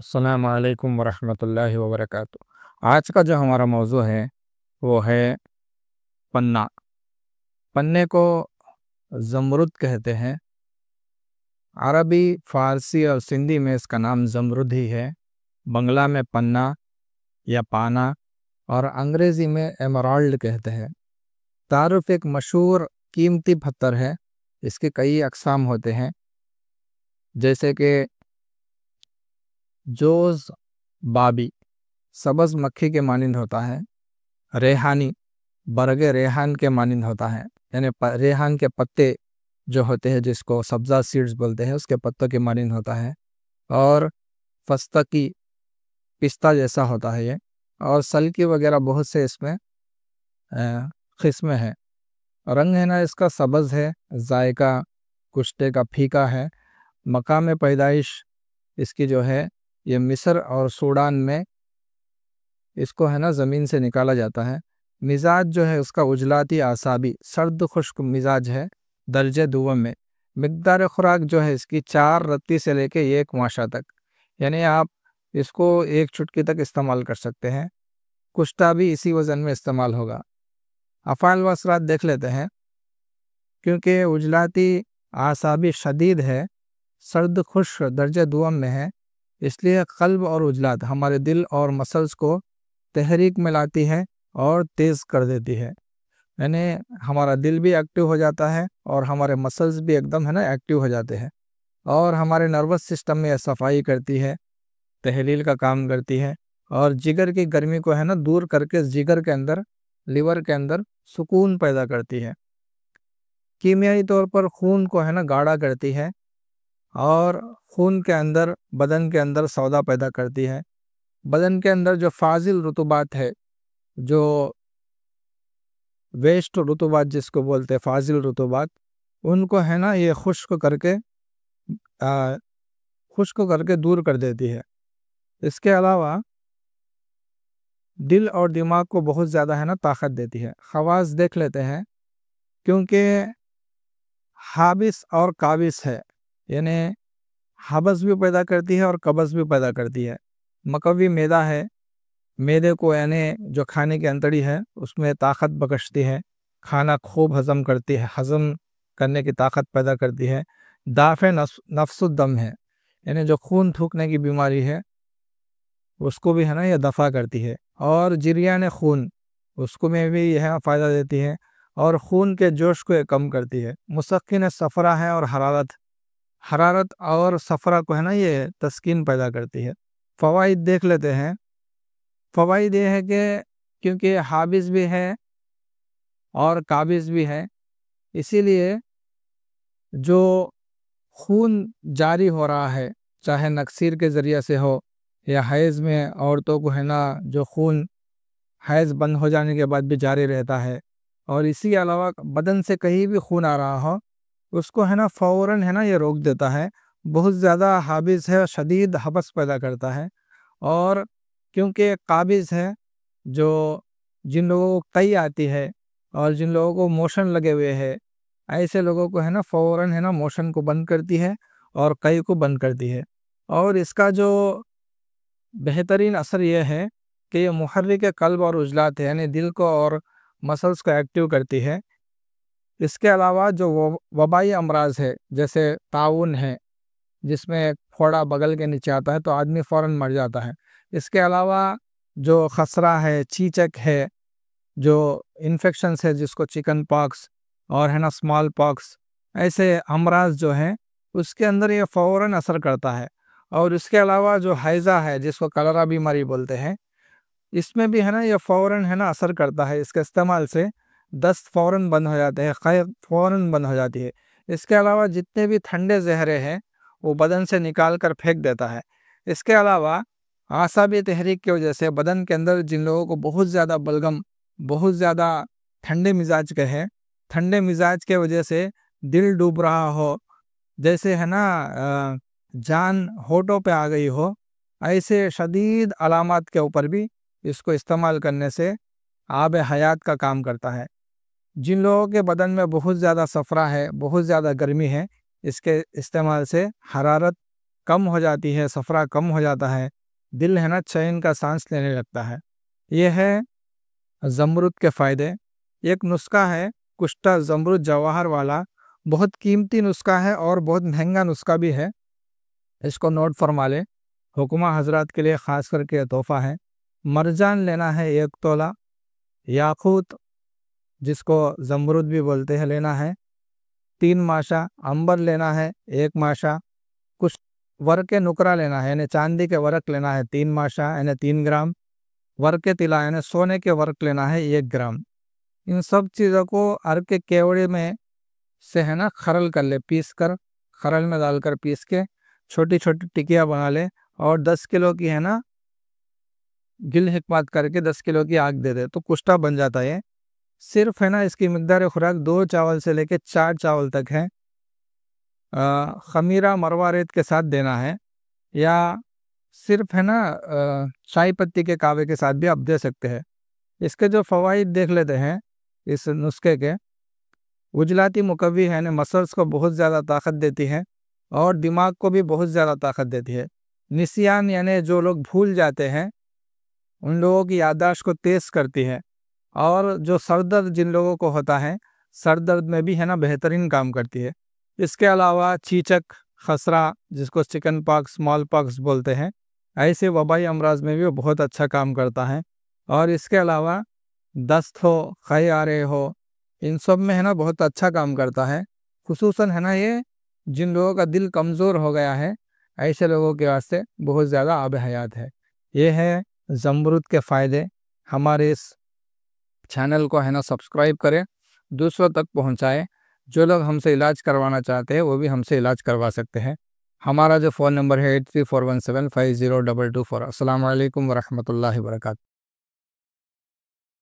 السلام علیکم ورحمۃ اللہ وبرکاتہ۔ آج کا جو ہمارا موضوع ہے وہ ہے پنا۔ پنے کو زمرد کہتے ہیں۔ عربی، فارسی اور سندھی میں اس کا نام زمرد ہی ہے۔ بنگلہ میں پنا یا پانا اور انگریزی میں ایمرالڈ کہتے ہیں۔ تعارف ایک مشہور قیمتی پتھر ہے۔ اس کے کئی اقسام ہوتے ہیں، جیسے کہ جوز بابی سبز مکھی کے مانند ہوتا ہے۔ ریحانی برگ ریحان کے مانند ہوتا ہے، یعنی ریحان کے پتے جو ہوتے ہیں جس کو سبزہ سیڈز بولتے ہیں، اس کے پتوں کے مانند ہوتا ہے۔ اور فستقی پستہ جیسا ہوتا ہے یہ، اور سلکی وغیرہ بہت سے اس میں قسمیں ہیں۔ رنگ ہے نا اس کا سبز ہے، ذائقہ کشتے کا پھیکا ہے۔ مقام پیدائش اس کی جو ہے یہ مصر اور سوڈان میں اس کو ہے نا زمین سے نکالا جاتا ہے۔ مزاج جو ہے اس کا اجلاتی اعصابی سرد خشک مزاج ہے درجہ دوم میں۔ مقدار خوراک جو ہے اس کی 4 رتی سے لے کے 1 ماشا تک، یعنی آپ اس کو 1 چٹکی تک استعمال کر سکتے ہیں۔ کشتہ بھی اسی وزن میں استعمال ہوگا۔ افعال و اثرات دیکھ لیتے ہیں۔ کیونکہ اجلاتی اعصابی شدید ہے، سرد خشک درجہ دوم میں ہے، اس لیے قلب اور عضلات ہمارے دل اور مسلز کو تحریک میں لاتی ہے اور تیز کر دیتی ہے۔ یعنی ہمارا دل بھی ایکٹیو ہو جاتا ہے اور ہمارے مسلز بھی ایک دم ہے نا ایکٹیو ہو جاتے ہیں، اور ہمارے نروس سسٹم میں صفائی کرتی ہے، تحلیل کا کام کرتی ہے، اور جگر کی گرمی کو ہے نا دور کر کے جگر کے اندر، لیور کے اندر سکون پیدا کرتی ہے۔ کیمیائی طور پر خون کو ہے نا گاڑھا کرتی ہے، اور خون کے اندر بدن کے اندر سودا پیدا کرتی ہے۔ بدن کے اندر جو فاضل رطوبات ہے، جو ویسٹ رطوبات جس کو بولتے ہیں فاضل رطوبات، ان کو ہے نا یہ خشک کر کے دور کر دیتی ہے۔ اس کے علاوہ دل اور دماغ کو بہت زیادہ ہے نا طاقت دیتی ہے۔ خواص دیکھ لیتے ہیں۔ کیونکہ حابس اور قابس ہے، یعنی حبس بھی پیدا کرتی ہے اور قبض بھی پیدا کرتی ہے۔ مقوی معدہ ہے، معدے کو یعنی جو کھانے کی انتڑی ہے اس میں طاقت بخشتی ہے، کھانا خوب ہضم کرتی ہے، ہضم کرنے کی طاقت پیدا کرتی ہے۔ دافع نفس الدم ہے، یعنی جو خون تھوکنے کی بیماری ہے اس کو بھی ہے نا یہ دفع کرتی ہے۔ اور جریان خون اس کو میں بھی یہ فائدہ دیتی ہے، اور خون کے جوش کو یہ کم کرتی ہے۔ مسکن صفرا ہے، اور حرارت اور صفرا کو ہے نا یہ تسکین پیدا کرتی ہے۔ فوائد دیکھ لیتے ہیں۔ فوائد یہ ہے کہ کیونکہ حابس بھی ہے اور قابض بھی ہے، اسی لیے جو خون جاری ہو رہا ہے، چاہے نکسیر کے ذریعے سے ہو یا حیض میں عورتوں کو ہے نا جو خون حیض بند ہو جانے کے بعد بھی جاری رہتا ہے، اور اسی کے علاوہ بدن سے کہیں بھی خون آ رہا ہو اس کو ہے نا فوراً ہے نا یہ روک دیتا ہے۔ بہت زیادہ حابس ہے، شدید حبس پیدا کرتا ہے۔ اور کیونکہ قابض ہے، جو جن لوگوں کو قئی آتی ہے اور جن لوگوں کو موشن لگے ہوئے ہے، ایسے لوگوں کو ہے نا فوراً ہے نا موشن کو بند کرتی ہے اور قئی کو بند کرتی ہے۔ اور اس کا جو بہترین اثر یہ ہے کہ یہ محرک قلب اور عضلات ہے، یعنی دل کو اور مسلز کو ایکٹیو کرتی ہے۔ اس کے علاوہ جو وبائی امراض ہے، جیسے طاعون ہے جس میں پھوڑا بغل کے نیچے آتا ہے تو آدمی فوراً مر جاتا ہے۔ اس کے علاوہ جو خسرہ ہے، چیچک ہے، جو انفیکشنز ہے جس کو چکن پاکس اور ہے نا سمال پاکس، ایسے امراض جو ہیں اس کے اندر یہ فوراً اثر کرتا ہے۔ اور اس کے علاوہ جو حیضہ ہے جس کو کلرا بیماری بولتے ہیں، اس میں بھی ہے نا یہ فوراً ہے نا اثر کرتا ہے۔ اس کے استعمال سے دست فوراً بند ہو جاتے ہیں، قے فوراً بند ہو جاتی ہے۔ اس کے علاوہ جتنے بھی ٹھنڈے زہرے ہیں وہ بدن سے نکال کر پھینک دیتا ہے۔ اس کے علاوہ اعصابی تحریک کی وجہ سے بدن کے اندر جن لوگوں کو بہت زیادہ بلغم، بہت زیادہ ٹھنڈے مزاج کے ہے، ٹھنڈے مزاج کے وجہ سے دل ڈوب رہا ہو، جیسے ہے نا جان ہونٹوں پہ آ گئی ہو، ایسے شدید علامات کے اوپر بھی اس کو استعمال کرنے سے آب حیات کا کام کرتا ہے۔ جن لوگوں کے بدن میں بہت زیادہ صفرا ہے، بہت زیادہ گرمی ہے، اس کے استعمال سے حرارت کم ہو جاتی ہے، صفرا کم ہو جاتا ہے، دل ہے نا چین کا سانس لینے لگتا ہے۔ یہ ہے زمرد کے فائدے۔ ایک نسخہ ہے کشتا زمرد جواہر والا، بہت قیمتی نسخہ ہے اور بہت مہنگا نسخہ بھی ہے، اس کو نوٹ فرما لے، حکمہ حضرات کے لیے خاص کر کے تحفہ ہے۔ مرجان لینا ہے 1 تولہ، یاقوت جس کو زمرد بھی بولتے ہیں لینا ہے 3 ماشا، عنبر لینا ہے 1 ماشا، کچھ ورق نکرا لینا ہے یعنی چاندی کے ورق لینا ہے 3 ماشا یعنی 3 گرام، ورق طلا یعنی سونے کے ورق لینا ہے 1 گرام۔ ان سب چیزوں کو ارک کے کیوڑے میں سے ہے نا خرل کر لے، پیس کر خرل میں ڈال کر پیس کے چھوٹی چھوٹی ٹکیاں بنا لے، اور 10 کلو کی ہے نا گل حکمت کر کے 10 کلو کی آگ دے دے تو کشتا بن جاتا ہے۔ صرف ہے نا اس کی مقدار خوراک 2 چاول سے لے کے 4 چاول تک ہے۔ خمیرہ مرواریت کے ساتھ دینا ہے، یا صرف ہے نا چائے پتی کے کاوے کے ساتھ بھی آپ دے سکتے ہیں۔ اس کے جو فوائد دیکھ لیتے ہیں اس نسخے کے۔ وجلاتی مقوی ہے نا، مسلز کو بہت زیادہ طاقت دیتی ہے اور دماغ کو بھی بہت زیادہ طاقت دیتی ہے۔ نسیان یعنی جو لوگ بھول جاتے ہیں ان لوگوں کی یادداشت کو تیز کرتی ہے، اور جو سر درد جن لوگوں کو ہوتا ہے سر درد میں بھی ہے نا بہترین کام کرتی ہے۔ اس کے علاوہ چیچک، خسرہ جس کو چکن پاکس، اسمال پاکس بولتے ہیں، ایسے وبائی امراض میں بھی وہ بہت اچھا کام کرتا ہے۔ اور اس کے علاوہ دست ہو، خے آرے ہو، ان سب میں ہے نا بہت اچھا کام کرتا ہے۔ خصوصاً ہے نا یہ جن لوگوں کا دل کمزور ہو گیا ہے ایسے لوگوں کے واسطے بہت زیادہ آب حیات ہے۔ یہ ہے زمرد کے فائدے۔ ہمارے اس چینل کو ہے نا سبسکرائب کریں، دوسروں تک پہنچائے۔ جو لوگ ہم سے علاج کروانا چاہتے ہیں وہ بھی ہم سے علاج کروا سکتے ہیں۔ ہمارا جو فون نمبر ہے 8341750224۔ السلام علیکم ورحمۃ اللہ وبرکاتہ۔